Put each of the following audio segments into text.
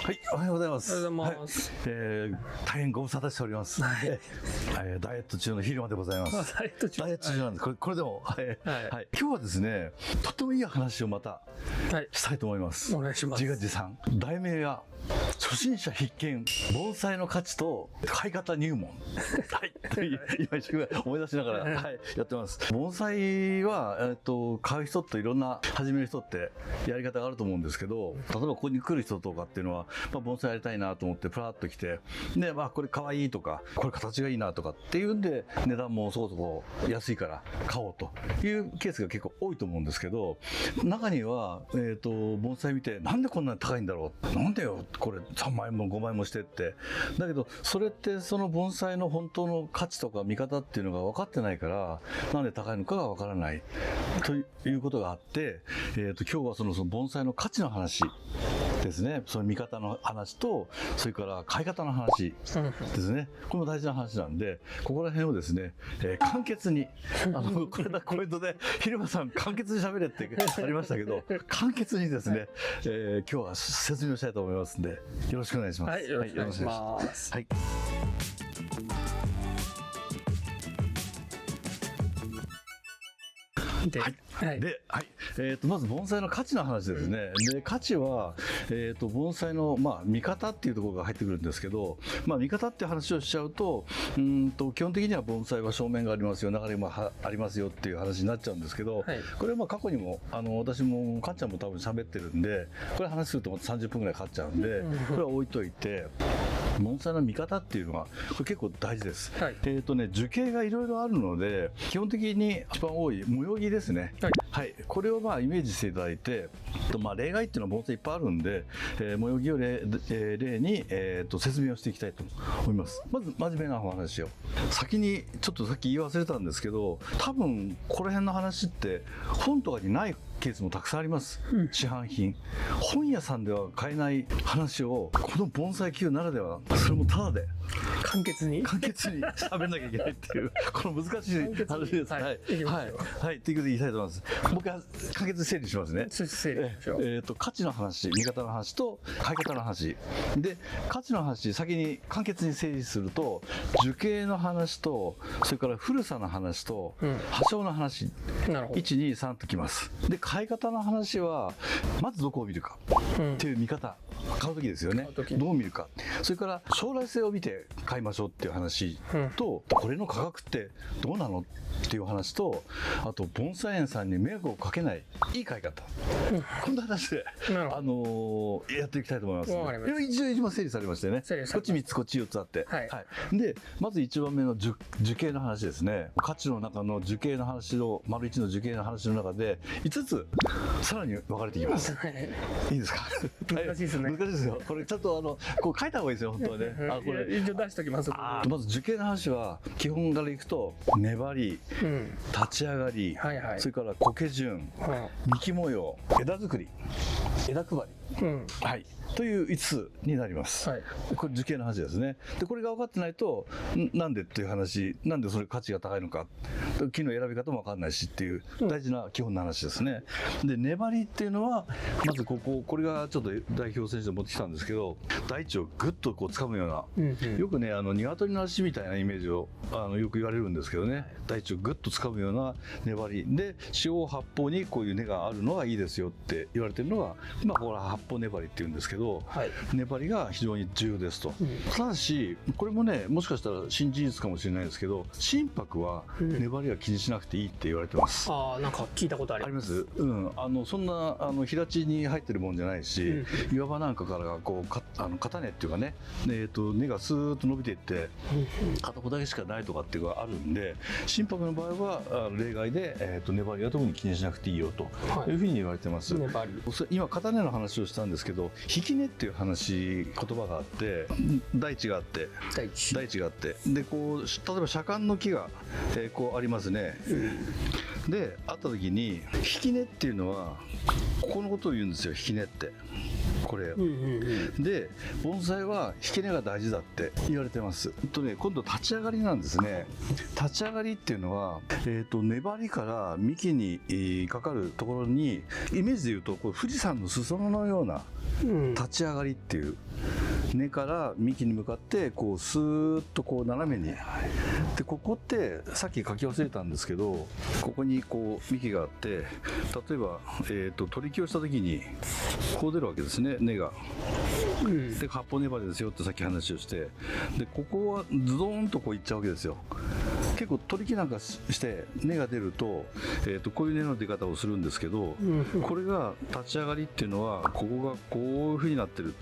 はい、おはようございます。おはようございます。大変ご無沙汰しております。はい。ダイエット中の昼間でございます。ダイエット中。ダイエット中なんです。これでも、はい。はい。今日はですね、とってもいい話をまたしたいと思います。お願いします。自画自賛。題名は初心者必見、盆栽の価値と買い方入門。はい。今一生懸命思い出しながら、はい、やってます。盆栽は、買う人といろんな始める人ってやり方があると思うんですけど、例えばここに来る人とかっていうのは、盆栽やりたいなと思ってプラッと来て、で、これ可愛いとか、これ形がいいなとかっていうんで、値段もそこそこ安いから買おうというケースが結構多いと思うんですけど、中には、盆栽見て、なんでこんなに高いんだろう、なんでよ、これ3万円も5万円もしてって。だけど、それってその盆栽の本当の価値とか見方っていうのが分かってないから、なんで高いのかが分からないということがあって、今日はその盆栽の価値の話ですね。その見方の話と、それから買い方の話ですね。これも大事な話なんで、ここら辺をですね、簡潔に、これだコメントで、昼間さん簡潔に喋れってありましたけど、簡潔にですね、今日は説明したいと思いますんで、よろしくお願いします。はい、よろしくお願いします。はい。まず盆栽の価値の話ですね。で、価値は、盆栽の、見方っていうところが入ってくるんですけど、見方っていう話をしちゃうと、基本的には盆栽は正面がありますよ、流れもありますよっていう話になっちゃうんですけど、はい、これは過去にも、私も、かっちゃんも多分喋ってるんで、これ話すると30分ぐらいかかっちゃうんで、これは置いといて、盆栽の見方っていうのは、これ結構大事です。はい、樹形がいろいろあるので、基本的に一番多い模様木ですね。はい。はい、これをイメージしていただいて、例外っていうのは盆栽いっぱいあるんで、模様木を例に、説明をしていきたいと思います。まず、真面目なお話を。先に、ちょっとさっき言い忘れたんですけど、多分、この辺の話って、本とかにないケースもたくさんあります。市販品。本屋さんでは買えない話を、この盆栽球ならでは、それもタダで。簡潔に喋んなきゃいけないっていう、この難しい話です。はい。はい。はい。ということで言いたいと思います。僕は簡潔に整理しますね。整理しましょう。価値の話、見方の話と買い方の話。で、価値の話、先に簡潔に整理すると、樹形の話と、それから古さの話と、破傷の話。1、2、3ときます。で、買い方の話は、まずどこを見るかっていう見方。買うときですよね。どう見るか。それから将来性を見て買いましょうっていう話と、これの価格ってどうなのっていう話と、あと盆栽園さんに迷惑をかけないいい買い方。こんな話で、やっていきたいと思います。一番整理されましてね。こっち3つ、こっち4つあって。はい。で、まず1番目の樹形の話ですね。価値の中の樹形の話の、丸1の樹形の話の中で、5つ、さらに分かれていきます。いいですか？難しいですね。難しいですよ。これちょっとこう書いた方がいいですよ、本当はね。これ一応出しておきます。まず樹形の話は、基本からいくと、粘り、立ち上がり、それから苔順、幹模様、枝作り、枝配り。はい。という5つになります。これ樹形の話ですね。で、これが分かってないと、なんでっていう話、なんでそれ価値が高いのか、木の選び方も分かんないしっていう大事な基本の話ですね。で、粘りっていうのは、まずこれがちょっと代表選手で持ってきたんですけど、大地をぐっとこう掴むような、よくね、鶏の足みたいなイメージをよく言われるんですけどね、大地をぐっと掴むような粘りで、四方八方にこういう根があるのがいいですよって言われてるのが、これは八方粘りっていうんですけど、粘りが非常に重要ですと。ただし、これもね、もしかしたら新事実かもしれないですけど、心拍は粘りは気にしなくていいって言われてます。なんか聞いたことあります。そんな平地に入ってるもんじゃないし、岩場なんかからこう片根っていうかね、根がスーッと伸びていって片方だけしかないとかっていうのがあるんで、心拍の場合は例外で粘りは特に気にしなくていいよというふうに言われてます。今片根の話をしたんですけど、引き根っていう言葉があって、大地があって、でこう例えば車間の木が、こうありますね。であった時に引き根っていうのはここのことを言うんですよ。引き根ってこれ、で盆栽は引き根が大事だって言われてます。今度立ち上がりなんですね。立ち上がりっていうのは、粘りから幹にかかるところにイメージで言うとこう富士山の裾野のような立ち上がりっていう、根から幹に向かってこうスーッとこう斜めに、でここってさっき書き忘れたんですけど、ここにこう幹があって、例えば、取り木をした時にこう出るわけですね、根が。で八方粘りですよってさっき話をして、でここはズドーンとこういっちゃうわけですよ。結構取り木なんかして根が出ると、こういう根の出方をするんですけど、これが立ち上がりっていうのはここがこういう風になってる。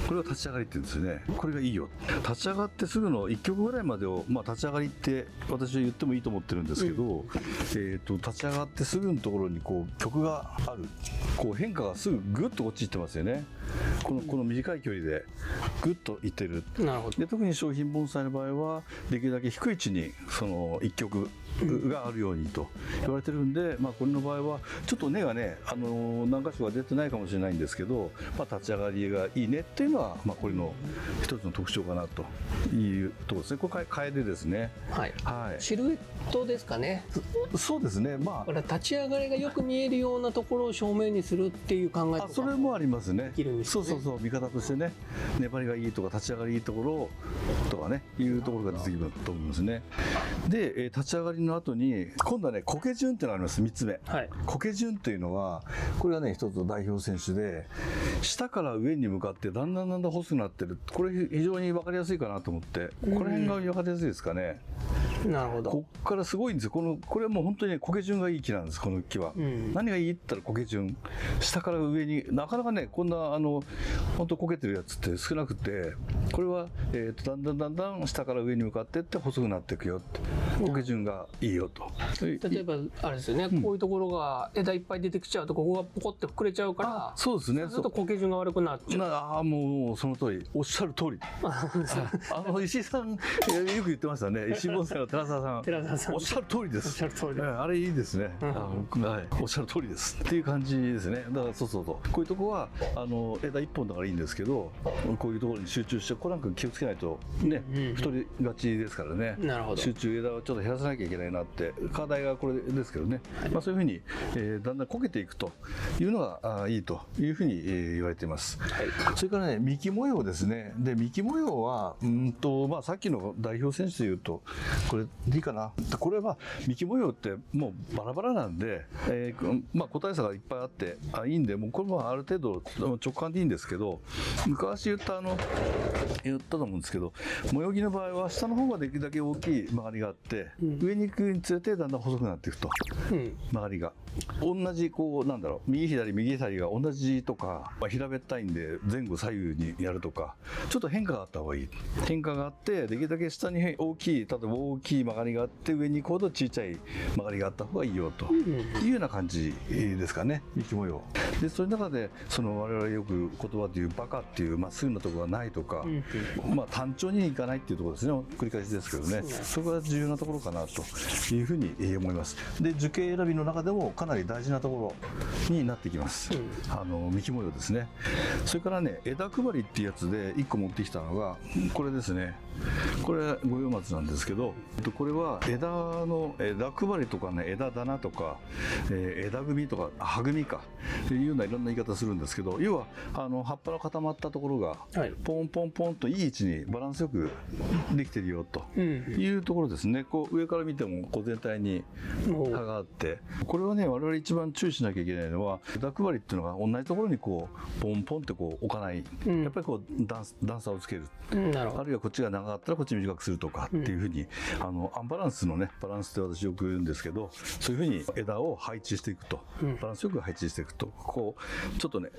これは立ち上がりって言うんですよね。これがいいよ。立ち上がってすぐの1曲ぐらいまでを、立ち上がりって私は言ってもいいと思ってるんですけど、立ち上がってすぐのところにこう曲がある。こう変化がすぐグッとこっち行ってますよね。この短い距離でグッと行ってる。なるほど。で特に商品盆栽の場合はできるだけ低い位置にその1曲があるようにと言われてるんで、これの場合はちょっと根がね、何箇所か出てないかもしれないんですけど、立ち上がりがいいねっていうのは、これの一つの特徴かなというところですね。これカエデですね。はい。はい。シルエットですかね。そうですね。これ立ち上がりがよく見えるようなところを正面にするっていう考えとか。それもありますね。できるんですね。そう見方としてね、粘りがいいとか立ち上がりいいところとかねいうところが出てくると思いますね。で、立ち上がりの後に今度はね苔順っていうのがあります。3つ目。はい。苔順というのはこれはね一つの代表選手で、下から上に向かってだんだん細くなってる。これ非常に分かりやすいかなと思って、この辺が分かりやすいですかね。なるほど。こっからすごいんですよ。これはもう本当に苔順がいい木なんです。この木は、何がいいって言ったら苔順。下から上になかなかねこんな本当苔てるやつって少なくて、これは、だんだん下から上に向かっていって細くなっていくよって、苔順がいいよと。例えばあれですよね、こういうところが枝いっぱい出てきちゃうとここがポコって膨れちゃうから、そうですね。そうすると苔順が悪くなっちゃう。もうその通り、おっしゃる通り。石井さんよく言ってましたね。石井盆栽の寺澤さん。おっしゃる通りです。おっしゃる通り。あれいいですね。おっしゃる通りですっていう感じですね。だからそうこういうとこは枝一本だからいいんですけど、こういうところに集中して、これなんか気をつけないとね、太りがちですからね。なるほど。集中枝をちょっと減らさなきゃいけないなって課題がこれですけどね。そういうふうにだんだんこけていくというのがいいというふうに言われています。それからね幹模様ですね。で幹模様はさっきの代表選手でいうとこれでいいかな。これは幹模様ってもうバラバラなんで、個体差がいっぱいあっていいんで、もうこれもある程度直感でいいんですけど、昔言ったと思うんですけど、模様木の場合は下の方ができるだけ大きい曲がりがあって、上に行くにつれてだんだん細くなっていくと、曲がりが同じ右左が同じとか、平べったいんで前後左右にやるとか、ちょっと変化があった方がいい。変化があってできるだけ下に例えば大きい曲がりがあって、上に行くほど小さい曲がりがあった方がいいよというような感じですかね、幹模様で。それの中で我々よく言葉で言うバカっていうまっすぐなところがないとか、単調にいかないっていうところですね。繰り返しですけどね、そこが重要なところかなというふうに思います。で樹形選びの中でもかなり大事なところになってきます、幹模様ですね。それからね枝配りっていうやつで1個持ってきたのがこれですね。これ五葉松なんですけど、これは枝配りとかね、枝棚とか、枝組とか葉組かっていうようないろんな言い方するんですけど、要は葉っぱの固まったところがポンポンポンといい位置にバランスよくできてるよというところですね。こう上から見ても全体に葉があって、これはね我々一番注意しなきゃいけないのは、枝配りっていうのが同じところにこうポンポンってこう置かない、やっぱりこう段差をつける、あるいはこっちが長かったらこっち短くするとかっていうふうに、アンバランスのねバランスって私よく言うんですけど、そういうふうに枝を配置していくと、バランスよく配置していくと、こうちょっとね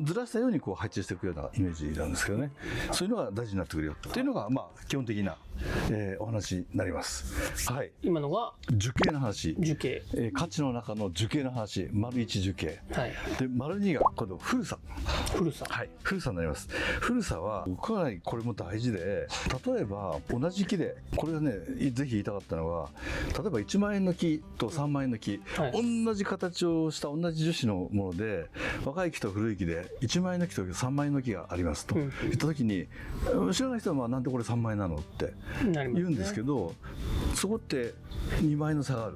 ずらしたようにこう配置していくようなイメージなんですけどね、そういうのが大事になってくるよっていうのが基本的な、お話になります。はい。今のが樹形の話。樹形。価値の中の樹形の話。丸1樹形。はい。で丸2が今度古さ。古さ。はい。古さになります。古さはかなりこれも大事で、例えば同じ木で、これはねぜひ言いたかったのは、例えば1万円の木と3万円の木、同じ形をした同じ樹脂のもので、若い木と古い木で1万円の木と3万円の木がありますと言った時に、知らない人はなんでこれ3万円なのって言うんですけど、そこって2万円の差がある、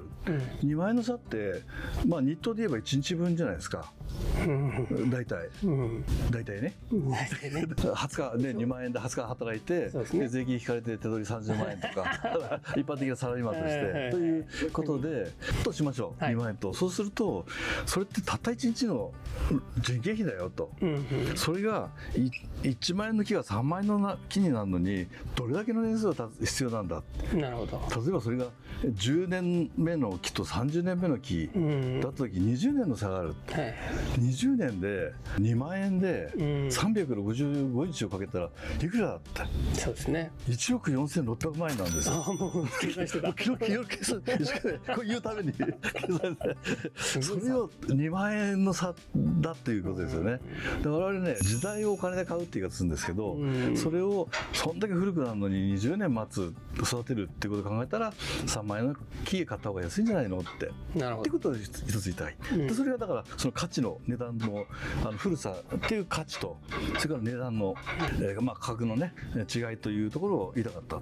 2万円の差って日当で言えば1日分じゃないですか。大体ね20日で2万円で20日働いて、で税金引かれて手取り30万円とか一般的なサラリーマンとしてということでとしましょう、2万円と。そうするとそれってたった1日の人件費だよと、それが1万円の木が3万円の木になるのにどれだけの年数が必要なんだ。なるほど。例えばそれが10年目の木と30年目の木だった時20年の差がある、20年で2万円で365日をかけたらいくらだって。そうですね、1億4600万円なんですよ。もう計算してた。計算こう言うために計算してそれを2万円の差だっていうことですよね。で我々ね時代をお金で買うって言い方するんですけど、それをそんだけ古くなるのに20年待つ育てるっていうことを考えたら3万円の木買った方が安いんじゃないのって。なるほど。ってことを一つ言いたい、でそれはだからその価値の値段の古さっていう価値とそれから値段の、価格のね違いというところを言いたかった。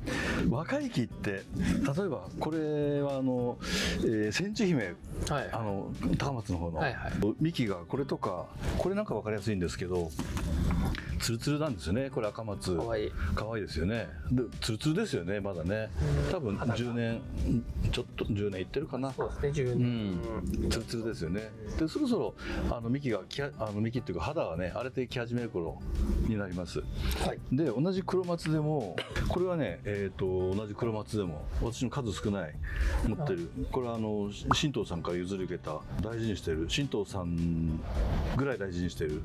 若い木って例えばこれは千住姫、高松の方の、幹がこれとかこれなんか分かりやすいんですけどツルツルなんですよね。これ赤松かわいいですよね。でツルツルですよね。まだね多分10年ちょっと10年いってるかな。そうですね、10年、ツルツルですよね。でそろそろ幹っていうか肌がね荒れてき始める頃になります、で同じ黒松でもこれはね、同じ黒松でも私の数少ない持ってる、これは神道さんから譲り受けた大事にしてる、神道さんぐらい大事にしてる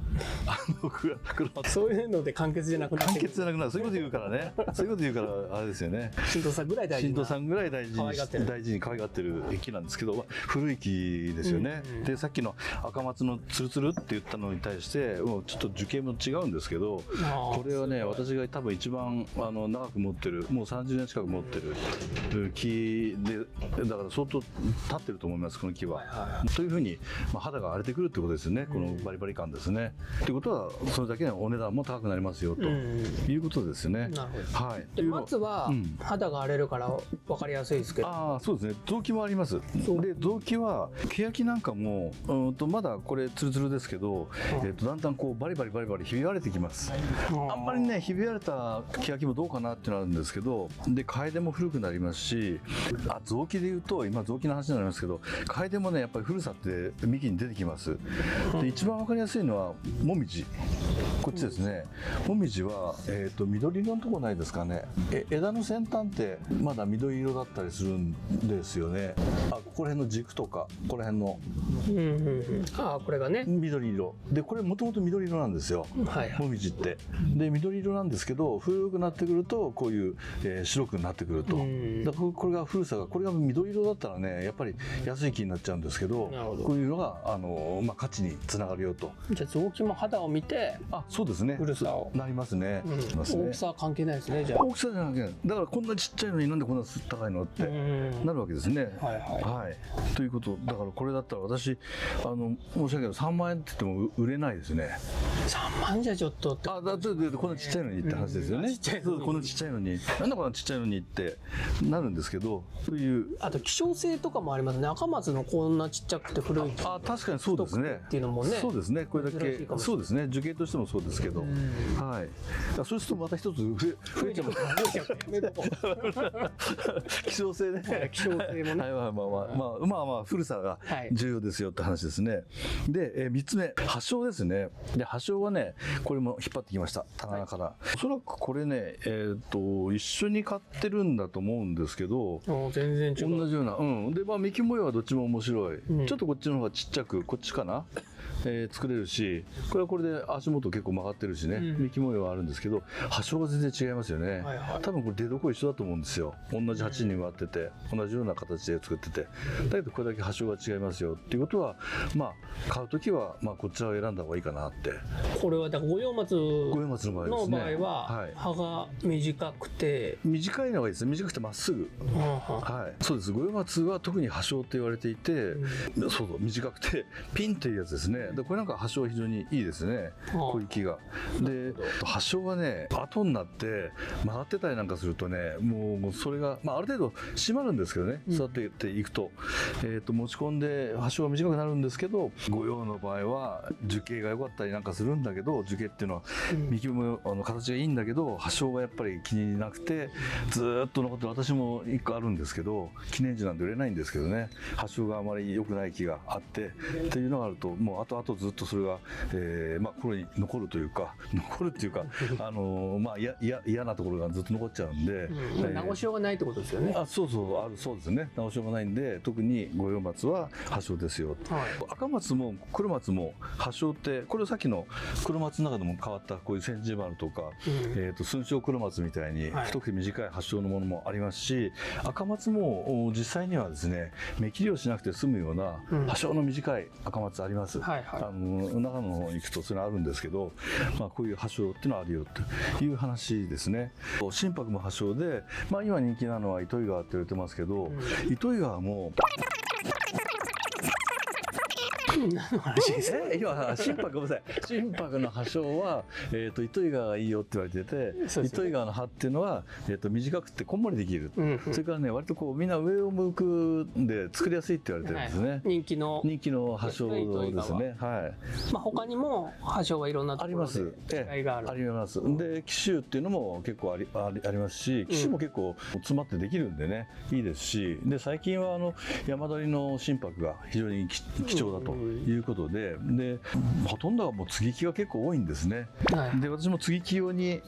黒松。そういうので完結じゃなくなって完結じゃなくなる。そういうこと言うからねそういうこと言うからあれですよね。神道さんぐらい大事に可愛がってる木なんですけど、古い木ですよね、でさっきの赤松のツルツルって言ったのに対してもうちょっと樹形も違うんですけど、これはね私が多分一番長く持ってる、もう30年近く持ってる木で、だから相当立ってると思います、この木は、というふうに、肌が荒れてくるってことですよね、このバリバリ感ですね。ということはそれだけお値段も高くなりますよということですよね。なるほど。で松は肌が荒れるから分かりやすいですけど、そうですね、臓器もあります。で臓器は欅なんかもまだこれツルツルですけど、だんだんこうバリバリひび割れてきます。あんまりねひび割れた欅もどうかなっていうのがあるんですけど、で楓も古くなりますし、臓器でいうと今臓器の話になりますけど、楓もねやっぱり古さって幹に出てきます。で一番分かりやすいのはもみじ、こっちですね。もみじは、緑色のとこないですかね。枝の先端ってまだ緑色だったりするんですよね。ここら辺の軸とかここら辺の、これがね緑色で、これもともと緑色なんですよ、もみじって。で緑色なんですけど古くなってくるとこういう、白くなってくると。だからこれが古さが、これが緑色だったらねやっぱり安い木になっちゃうんですけど、こういうのが価値につながるよと。じゃあ臓器も肌を見て、そうですね、古さをなりますね。大きさは関係ないですね。じゃあ大きさじゃなくて、だからこんなちっちゃいのになんでこんな高いのってなるわけですね。ということだから、これだったら私申し訳ない3万円って言っても売れないですね。3万じゃちょっとって。だってこんなちっちゃいのにって話ですよね。こんなちっちゃいのになんでこんなちっちゃいのにってなるんですけど、という。あと希少性とかもありますね。赤松のこんなちっちゃくて古い木、確かにそうですねっていうのもね。そうですね、これだけそうですね、樹形としてもそうですけど、そうするとまた一つ増えちゃう希少性ね。希少性もね。古さが重要ですよって話ですね。で3つ目、葉章ですね。で葉章はねこれも引っ張ってきました、棚から。おそらくこれね一緒に買ってるんだと思うんですけど、全然違う、同じような。で幹模様はどっちも面白い、ちょっとこっちの方がちっちゃく、こっちかな、作れるし、これはこれで足元結構曲がってるしね、幹模様はあるんですけど、葉章が全然違いますよね。多分これ出どこ一緒だと思うんですよ。同じ鉢に割ってて同じような形で作ってて、だけどこれだけ葉章が違いますよっていうことは、買うときはこちらを選んだ方がいいかなって。これはだから五葉松の場合は葉が短くて、短いのがいいですね。短くてまっすぐ。そうです。五葉松は特に葉章って言われていて、短くてピンというやつですね。これなんか葉章非常にいいですね、こういう木が。で発症がね後になって曲がってたりなんかするとねもうそれが、ある程度締まるんですけどね、育てていくと、持ち込んで発症が短くなるんですけど、御用の場合は樹形が良かったりなんかするんだけど、樹形っていうのは幹も形がいいんだけど発症がやっぱり気になくてずーっと残ってる。私も1個あるんですけど、記念樹なんで売れないんですけどね、発症があまり良くない木があってっていうのがあると、もう後々ずっとそれが、心に残るというか嫌なところがずっと残っちゃうんで、直しようがないってことですよね。そうですね、直しようがないんで、特に五葉松は発症ですよ、赤松も黒松も発症って、これさっきの黒松の中でも変わったこういう千字丸とか、寸章黒松みたいに太くて短い発症のものもありますし、赤松も実際にはですね目切りをしなくて済むような発症の短い赤松あります。長野の方に行くとそれあるんですけど、こういう発症っていうのはあるよという話ですね。心拍も発症で、今人気なのは糸魚川って言われてますけど、糸魚川も何の話ですか？今心拍、ごめんなさい、心拍の発症は、糸魚川がいいよって言われてて、糸魚川の葉っていうのは、短くてこんもりできる、それからね割とこうみんな上を向くんで作りやすいって言われてるんですね、人気の発症ですね。他にも発症はいろんなところで違いがある。あります。で紀州っていうのも結構ありますし、紀州も結構詰まってできるんでねいいですし、で最近は山鳥の心拍が非常に貴重だということで、ほとんどはもう接ぎ木が結構多いんですね。で私も接ぎ木用に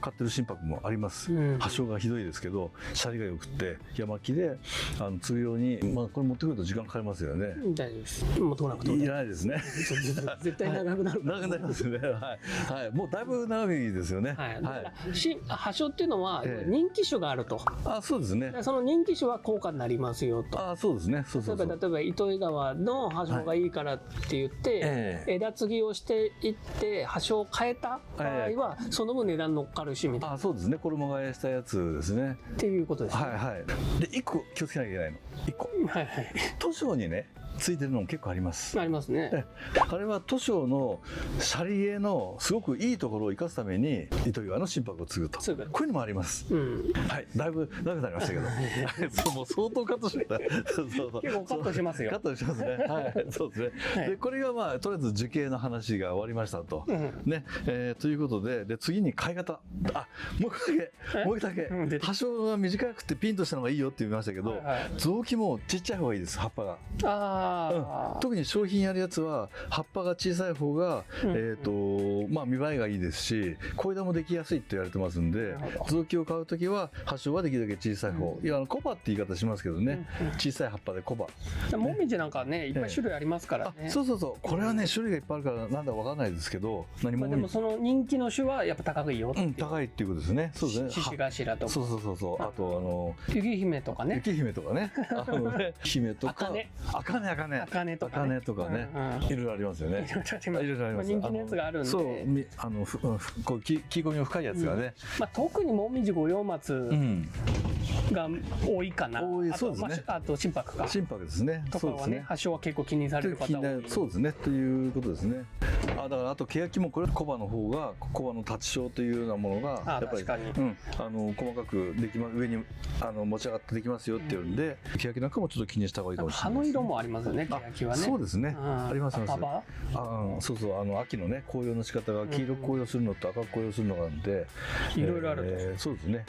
買ってる心拍もあります。発症がひどいですけどシャリがよくって山木で継ぐように、これ持ってくると時間かかりますよね。大丈夫です。持ってこなくていらないですね。絶対長くなる。長くなりますね。もうだいぶ長いですよね。発症っていうのは人気種があると。そうですね。その人気種は高価になりますよと。そうですね。例えば糸魚川の発症がいいからって言って、枝継ぎをしていって発症を変えた場合は、その分値段乗っかるしみたいな。そうですね。衣替えしたやつですね。っていうことですね。で1個気をつけなきゃいけないの。1個。図書にねついてるのも結構あります。ありますね。あれは図書のシャリ絵のすごくいいところを生かすために糸魚川の心拍を継ぐと、こういうのもあります。だいぶ長くなりましたけど、もう相当カットしました。結構カットしますよ。カットしますね。そうですね。でこれがとりあえず樹形の話が終わりましたと。ということで、次に貝型。もう一個だけ。発症が短くてピンとしたのがいいよって言いましたけど、臓器もちっちゃい方がいいです。葉っぱが。特に商品やるやつは葉っぱが小さい方が見栄えがいいですし、小枝もできやすいって言われてますんで、臓器を買うときは発症はできるだけ小さい方、コバって言い方しますけどね、小さい葉っぱでコバ。もみじなんかねいっぱい種類ありますからね。これはね種類がいっぱいあるからなんだかわからないですけど、でもその人気の種はやっぱ高いよ。高いっていうことですね。そうですね。獅子頭とか。あと雪姫とかね。姫とかね。姫とか。茜とかね、いろいろありますよね。いろいろあります。人気のやつがあるんで、こう切り込みの深いやつがね。特にもみじ五葉松が多いかな。そうですね。あと心拍か。心拍ですね。とかはね、発症は結構気にされる方多い。そうですね。ということですね。だからあと欅もこれコバの方がコバの立ち症というようなものがやっぱり細かくできます、上に持ち上がってできますよっていうんで、欅なんかもちょっと気にした方がいいかもしれない。葉の色もありますよね、欅はね。そうですね。あります。秋のね紅葉の仕方が黄色く紅葉するのと赤く紅葉するのがあるんで、いろいろあると。そうですね。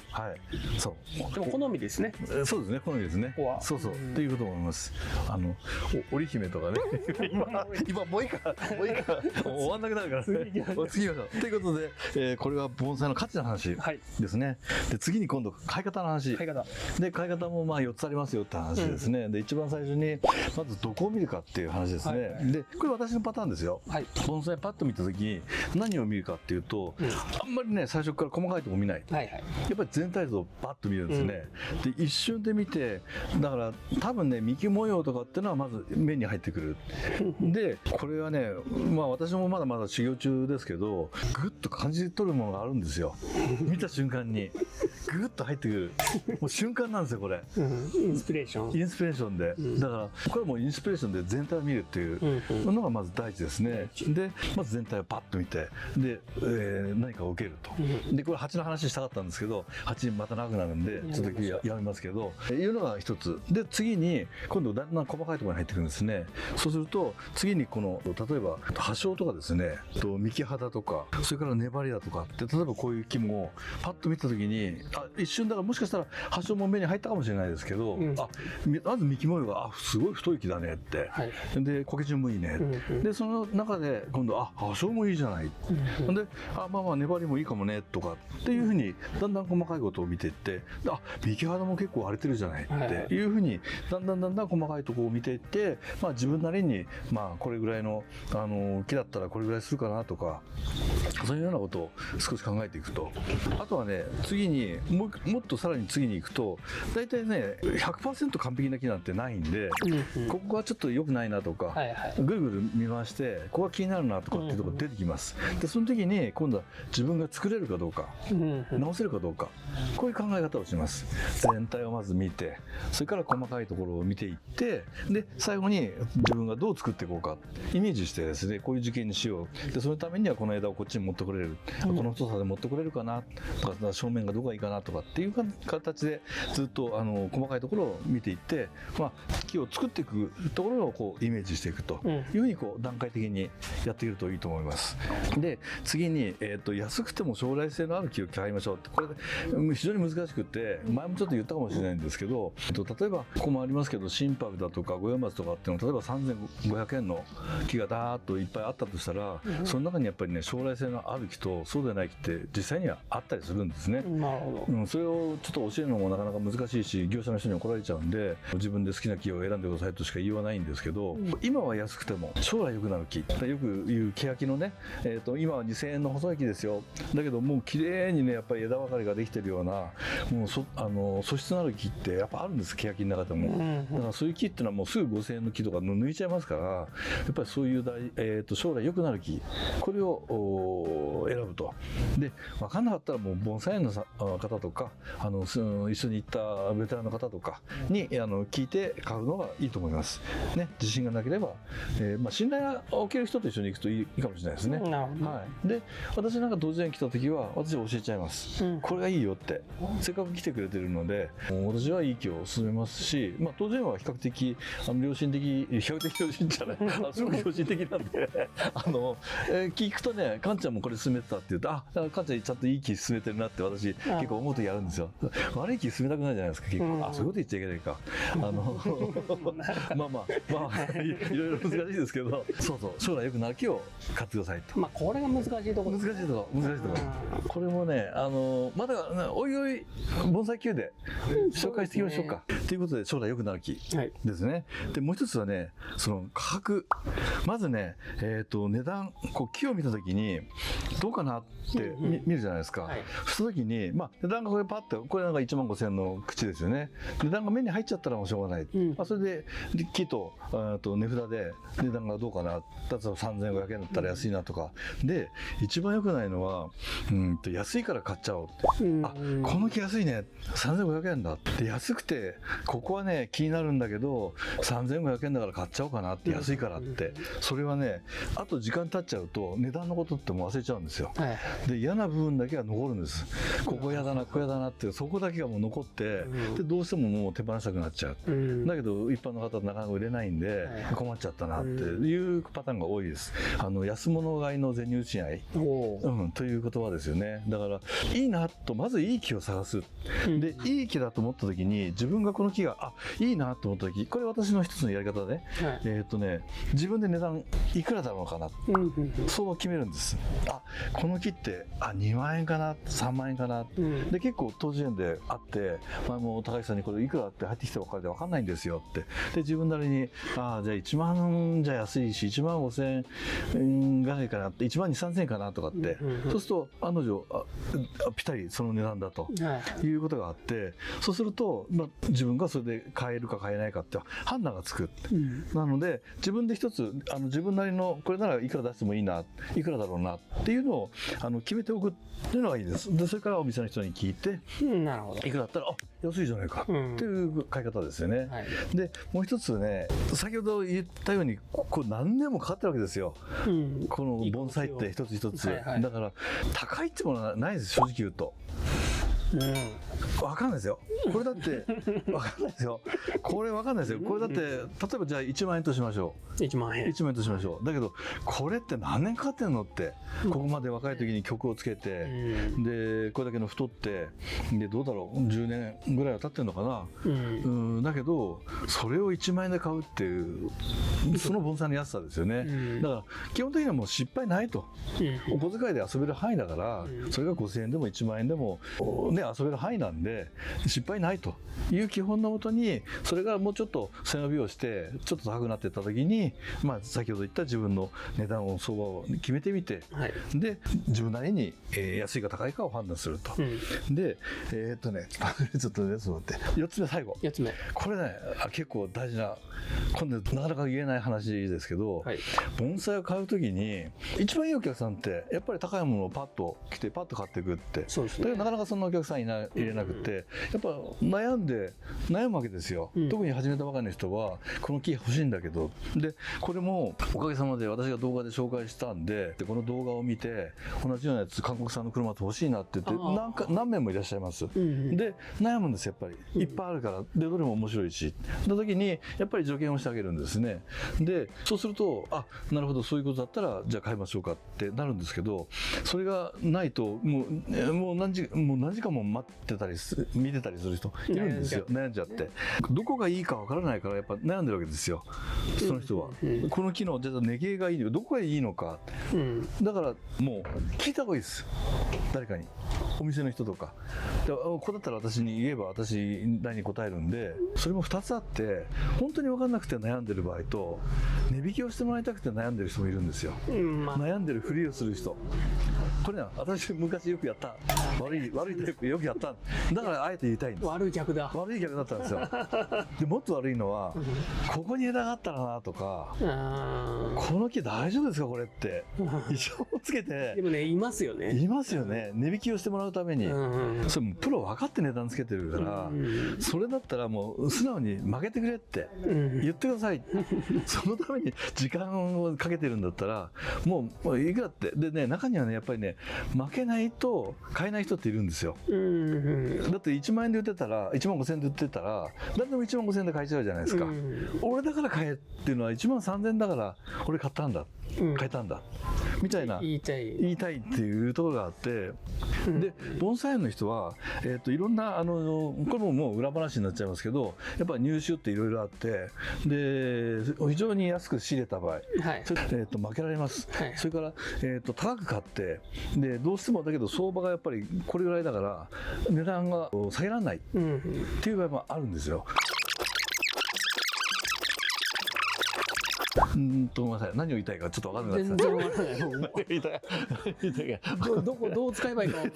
でも好みですね。そうですね。好みですね。っていうこと思います。織姫とかね。今もういいか終わんなくなるからね。次行きましょう。ということで、これは盆栽の価値の話ですね。で次に今度買い方の話。買い方も4つありますよって話ですね。で一番最初にまずどこを見るかっていう話ですね。でこれ私のパターンですよ。盆栽パッと見た時に何を見るかっていうと、あんまりね最初から細かいとこ見ない。やっぱり全体像をパッと見るんですね。で一瞬で見て、だから多分ね幹模様とかっていうのはまず目に入ってくる。でこれはね私もまだまだ修行中ですけど、ぐっと感じ取るものがあるんですよ。見た瞬間にグッと入ってくるもう瞬間なんですよこれ。インスピレーション。インスピレーションで、だからこれはもうインスピレーションで全体を見るっていうのがまず第一ですね。でまず全体をパッと見て、で、何かを受けると。でこれ蜂の話したかったんですけど、蜂また長くなるんでちょっとやめますけど、いうのが一つで、次に今度だんだん細かいところに入ってくるんですね。そうすると次にこの例えば葉鞘とかですね、幹肌とか、それから粘りだとかって、例えばこういう木もパッと見た時に一瞬だからもしかしたら葉鞘も目に入ったかもしれないですけど、まず幹模様がすごい太い木だねって、で苔順もいいね、でその中で今度葉鞘もいいじゃない、でまあ粘りもいいかもねとかっていうふうにだんだん細かいことを見ていって、幹肌も結構荒れてるじゃないっていうふうにだんだん細かいところを見ていって、自分なりにこれぐらいの木だったらこれぐらいするかなとか、そういうようなことを少し考えていくと、あとはね次にもっとさらに次に行くと、大体ね 100% 完璧な木なんてないんで、ここはちょっと良くないなとか、ぐるぐる見回してここは気になるなとかっていうところ出てきます。でその時に今度は自分が作れるかどうか、直せるかどうか、こういう考え方をします。全体をまず見て、それから細かいところを見ていって、で最後に自分がどう作っていこうかイメージしてですね、こういう樹形にしよう、でそのためにはこの枝をこっちに持ってこれる、この太さで持ってこれるかなとか、正面がどこがいいかなとかっていう形でずっと細かいところを見ていって、木を作っていくところをこうイメージしていくというふうにこう段階的にやっているといいと思います。で次に、安くても将来性のある木を買いましょうって、これ非常に難しくて、前もちょっと言ったかもしれないんですけど、例えばここもありますけど、心拍だとか五葉松とかっていうのは例えば3500円の木がダーッといっぱいあったとしたら、その中にやっぱりね将来性のある木とそうでない木って実際にはあったりするんですね。なるほど。それをちょっと教えるのもなかなか難しいし、業者の人に怒られちゃうんで、自分で好きな木を選んでくださいとしか言いようがないんですけど、今は安くても将来良くなる木、よく言う欅のね、今は2000円の細い木ですよ、だけどもう綺麗にねやっぱり枝分かれができてるような、もう素質のある木ってやっぱあるんです、欅の中でも。だからそういう木っていうのはもうすぐ5000円の木とか抜いちゃいますから、やっぱりそういう将来良くなる木、これを選ぶと。で分かんなかったらもう盆栽園の方とか一緒に行ったベテランの方とかに聞いて買うのがいいと思います、ね、自信がなければ、信頼を受ける人と一緒に行くといいかもしれないですね。で私なんか当然来た時は私は教えちゃいます、これがいいよって。せっかく来てくれてるので私はいい木を勧めますし、当然は比較的良心的、比較的良心じゃないすごく良心的なんで聞くとね、カンちゃんもこれ勧めてたって言うと、カンちゃんちゃんといい木勧めてるなって私結構思う時あるんですよ。悪い木勧めたくないじゃないですか結構。そういうこと言っちゃいけないかいろいろ難しいですけど、そう将来良くなる木を買ってくださいと。これが難しいところ。難しいところこれもねまだおいおい盆栽級で紹介していきましょうか。ということで将来良くなる木ですね。でもう一つはね、その価格、まずね値段、木を見た時にどうかなって見るじゃないですか。その時に値段がこれパッと、これなんか1万5000円の口ですよね。値段が目に入っちゃったらもうしょうがない、それで木と値札で値段がどうかな、例えば3500円だったら安いなとかで、一番良くないのは安いから買っちゃおうって、この木安いね、3500円だって、安くてここはね気になるんだけど3500円だから買っちゃおうかなって、安いからって、それはねあと時間経っちゃうと値段のことってもう忘れちゃうんですよ。で嫌な部分だけが残るんです。ここ嫌だなここ嫌だなって、そこだけがもう残って、でどうしてももう手放したくなっちゃう、だけど一般の方はなかなか売れないんで困っちゃったなっていうパターンが多いです。安物買いの銭打ち合い、という言葉ですよね。だからいいなと、まずいい木を探す。でいい木だと思った時に、自分がこの木がいいなと思った時、これ私の一つのやり方で、自分で値段いくらだろうかな、そう決めるんです。この木って2万円かな、3万円かな、で結構当時円であって、もう高橋さんにこれいくらって入ってきたばっかりで分かんないんですよって、で自分なりにじゃあ1万じゃ安いし1万5000円ぐらいかなって、1万2、3000円かなとかって、そうすると案の定ぴったりその値段だということがあって、そうすると、自分がそれで買えるか買えないかって判断がつく、なので自分で一つ自分なりのこれならいくら出してもいいな、いくらだろうなっていうのを決めておくっていうのがいいです。でそれからお店の人に聞いて、なるほど。いくらだったら安いじゃないかっていう買い方ですよね。でもう一つね、先ほど言ったようにこう何年もかかってるわけですよ、この盆栽って一つ一つ。だから高いってものはないです、正直言うと。分かんないですよ。これだって分かんないですよ。これ分かんないですよ。これだって例えばじゃあ1万円としましょう。1万円としましょう。だけどこれって何年かかってんのって、ここまで若い時に曲をつけて、でこれだけの太って、でどうだろう、10年ぐらいは経ってんのかな。だけどそれを1万円で買うっていうその盆栽の安さですよね。だから基本的にはもう失敗ないと。お小遣いで遊べる範囲だから、それが5000円でも1万円でもね遊べる範囲なんで失敗ないという基本のもとに、それがもうちょっと背伸びをしてちょっと高くなっていった時に、先ほど言った自分の値段を相場を決めてみて、で自分なりに安いか高いかを判断すると。でちょっとね、そうって4つ目、最後、これね結構大事な、今度なかなか言えない話ですけど、盆栽を買う時に一番いいお客さんってやっぱり高いものをパッと来てパッと買っていくって、だけどなかなかそんなお客さん入れなくて、やっぱ悩むわけですよ。特に始めたばかりの人はこの木欲しいんだけど、でこれもおかげさまで私が動画で紹介したんで、この動画を見て同じようなやつ韓国産の車って欲しいなって言って何名もいらっしゃいます。で悩むんですやっぱり、いっぱいあるから、でどれも面白いしの時にやっぱり助言をしてあげるんですね。でそうするとなるほど、そういうことだったらじゃあ買いましょうかってなるんですけど、それがないともう何時間も待ってたり見てたりする人いるんですよ。悩んじゃって、どこがいいかわからないからやっぱ悩んでるわけですよ、その人は。この木のじゃあ根系がいいのか、どこがいいのか、だからもう聞いた方がいいです、誰かに、お店の人とか。ここだったら私に言えば私なりに答えるんで、それも2つあって、本当に分かんなくて悩んでる場合と、値引きをしてもらいたくて悩んでる人もいるんですよ。悩んでるふりをする人、これね、私昔よくやった、悪いタイプよくやった、だからあえて言いたいんです。悪い客だったんですよ。でもっと悪いのは、ここに枝があったらなとか、この木大丈夫ですかこれって一応つけて、でもね、いますよね、値引きをしてもらうために。それもプロ分かって値段つけてるから、それだったらもう素直に負けてくれって言ってください。そのために時間をかけてるんだったらもういくらって。でね、中にはねやっぱりね、負けないと買えない人っているんですよ。だって1万円で売ってたら、1万5000円で売ってたら誰でも1万5000円で買えちゃうじゃないですか。俺だから買えっていうのは1万3000円だから俺買ったんだ、買えたんだみたいな、言いたいっていうところがあって、で盆栽園の人は、いろんなこれもう裏話になっちゃいますけど、やっぱり入手っていろいろあって、で非常に安く仕入れた場合、負けられます。それから、高く買って、でどうしてもだけど相場がやっぱりこれぐらいだから値段が下げられないっていう場合もあるんですよ。ごめんなさい、何を言いたいかちょっと分からなかった。全然分からない。どう使えばいいか考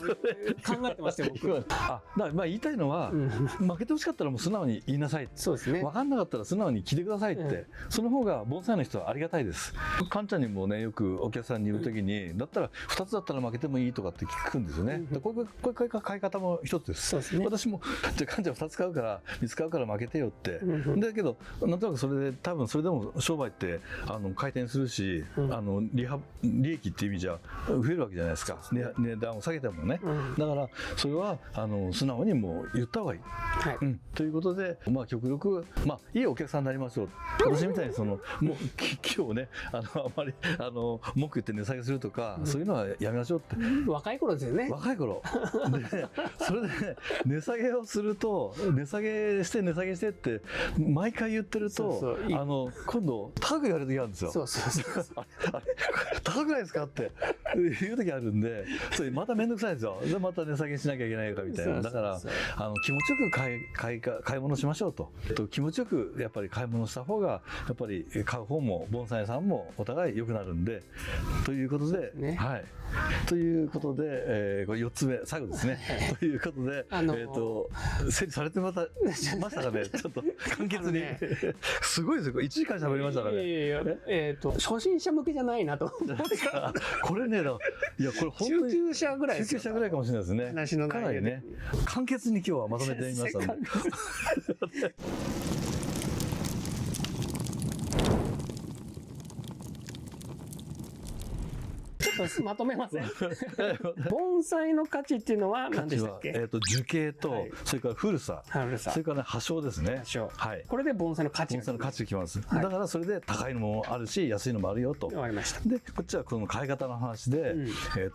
えてましたよ、僕は。だから言いたいのは、負けてほしかったらもう素直に言いなさい。そうですね。分かんなかったら素直に聞いてくださいって、その方が盆栽の人はありがたいです。カンちゃんにもね、よくお客さんに言うときに、だったら2つだったら負けてもいいとかって聞くんですよね。これ買い方も一つです。私もじゃあカンちゃん2つ買うから3つ買うから負けてよって。だけどなんとなくそれで多分それでも商売って回転するし、利益っていう意味じゃ増えるわけじゃないですか、値段を下げてもね。だからそれは素直にもう言った方がいい、ということで、極力いいお客さんになりましょう。私みたいにもう木をねあまり文句言って値下げするとか、そういうのはやめましょうって。若い頃ですよね。若い頃で、それで値下げをすると、値下げしてって毎回言ってると、今度高く言われる時あるんですよ。あれ高くないですかって言う時あるんで、それまた面倒くさいんですよ。また値下げしなきゃいけないかみたいな。だから気持ちよく買い物しましょうと。気持ちよくやっぱり買い物した方がやっぱり買う方も盆栽屋さんもお互い良くなるんで、ということで、ということで、これ4つ目最後ですね。ということで、整理されてましたかね。ちょっと簡潔にすごいですよ。1時間喋りましたからね。初心者向けじゃないなと。これね、いやこれ本当に中級者ぐらいですよ。中級者ぐらいかもしれないですね。話の内容かなりね、簡潔に今日はまとめてみましたので。ちょっとまとめません。盆栽の価値っていうのは何でしたっけ？樹形と、それから古さ、それからね、葉生ですね。葉生。はい。これで盆栽の価値。盆栽の価値がきます。だからそれで高いのもあるし、安いのもあるよと。わかりました。で、こっちはこの買い方の話で、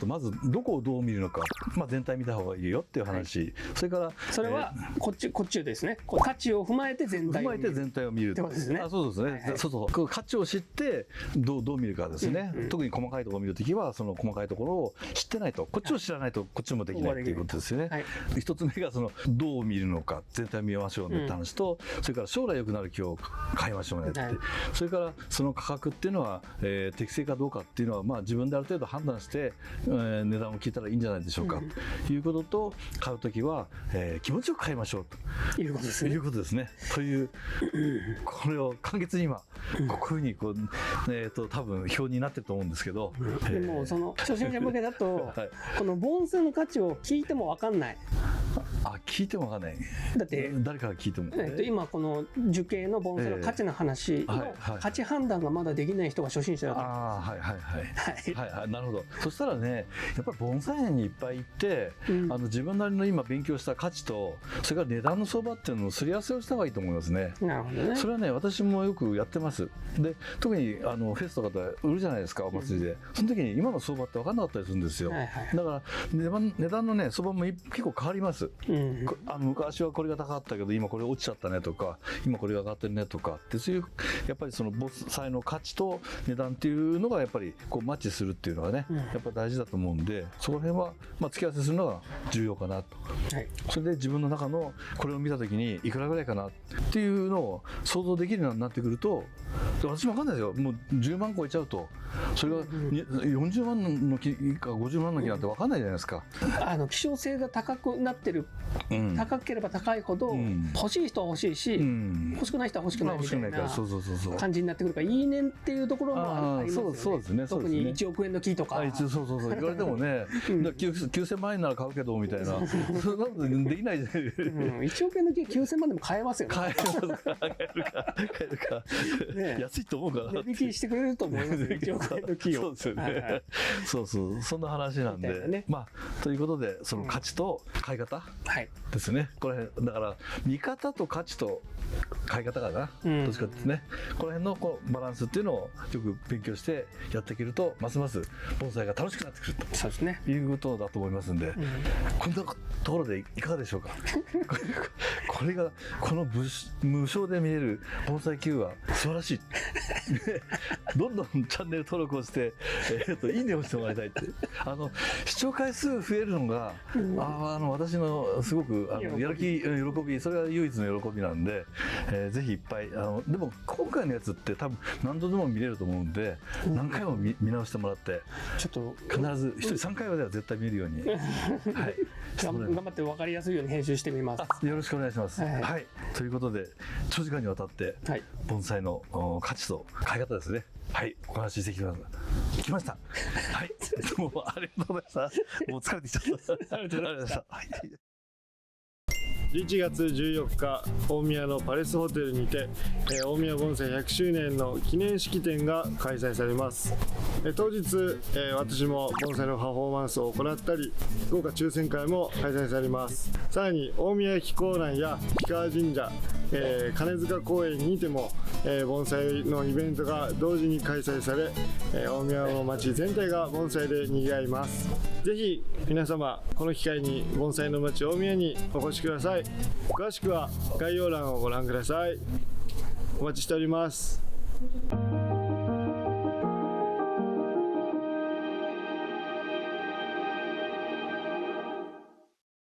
まずどこをどう見るのか、まあ全体見た方がいいよっていう話。それから、それはこっちですね。価値を踏まえて全体を見る。ってことですね。そうですね。そうそう。この価値を知ってどう見るかですね。特に細かいところを見るときは、その細かいところを知ってないと、こっちを知らないとこっちもできないっていうことですよね。一つ目がどう見るのか、全体見ましょうねって話と、それから将来良くなる木を買いましょうねって、それからその価格っていうのは適正かどうかっていうのは、まあ自分である程度判断して値段を聞いたらいいんじゃないでしょうかということと、買うときは気持ちよく買いましょうということですね。というこれを簡潔に今こういうふうに多分表になってると思うんですけど、でもその初心者向けだと、この盆栽の価値を聞いても分かんない。聞いても分かんない。だって誰から聞いても。今この樹形の盆栽の価値の話の価値判断がまだできない人が初心者だと。なるほど。そしたらね、やっぱり盆栽園にいっぱい行って、自分なりの今勉強した価値と、それから値段の相場っていうのをすり合わせをした方がいいと思いますね。なるほどね。それはね、私もよくやってます。で、特にフェスとかで売るじゃないですか、お祭りで。その時に今の相場って分かんなかったりするんですよ。だから値段のね、相場も結構変わります。昔はこれが高かったけど今これ落ちちゃったねとか、今これが上がってるねとかって、そういうやっぱりその盆栽の価値と値段っていうのがやっぱりこうマッチするっていうのがね、やっぱり大事だと思うんで、そこら辺は付き合わせするのが重要かなと。それで自分の中のこれを見た時にいくらぐらいかなっていうのを想像できるようになってくると、私も分かんないですよ。もう10万超えちゃうと、それが40万の木か50万の木なんて分かんないじゃないですか。希少性が高くなってる、高ければ高いほど欲しい人は欲しいし、欲しくない人は欲しくないみたいな感じになってくるから、いいねっていうところもありますよね。そうですね。特に1億円の木とか。そう言われてもね、9000万円なら買うけどみたいな、そんなことできないじゃないですか。1億円の木9000万でも買えますよね。買えるか。安いと思うから。値引きしてくれると思いますよ、1億円の木を。そうですよね。そんな話なんで、まあということで、その価値と買い方ですね。これだから見方と価値と買い方かな、どっちかですね。この辺のこのバランスっていうのをよく勉強してやっていけると、ますます盆栽が楽しくなってくると、そうですね、いうことだと思いますんで、こんなところでいかがでしょうか。これがこの無償で見れる盆栽球は素晴らしい。どんどんチャンネル登録をして、いいねをしてもらいたいって。視聴回数増えるのが、私のすごくやる気、喜び、それが唯一の喜びなんで、ぜひいっぱい、でも今回のやつって多分何度でも見れると思うんで、何回も見直してもらって、ちょっと必ず1人3回までは絶対見るように、頑張って分かりやすいように編集してみます。よろしくお願いします。はい、ということで長時間にわたって盆栽の価値と買い方ですね。はい、お話ししてきました。はい、どうもありがとうございました。もう疲れてきちゃった。ありがとうございました。11月14日、大宮のパレスホテルにて、大宮盆栽100周年の記念式典が開催されます。当日、私も盆栽のパフォーマンスを行ったり、豪華抽選会も開催されます。さらに大宮駅構内や氷川神社、金塚公園にても、盆栽のイベントが同時に開催され、大宮の街全体が盆栽で賑わいます。ぜひ皆様、この機会に盆栽の街大宮にお越しください。詳しくは概要欄をご覧ください。お待ちしております。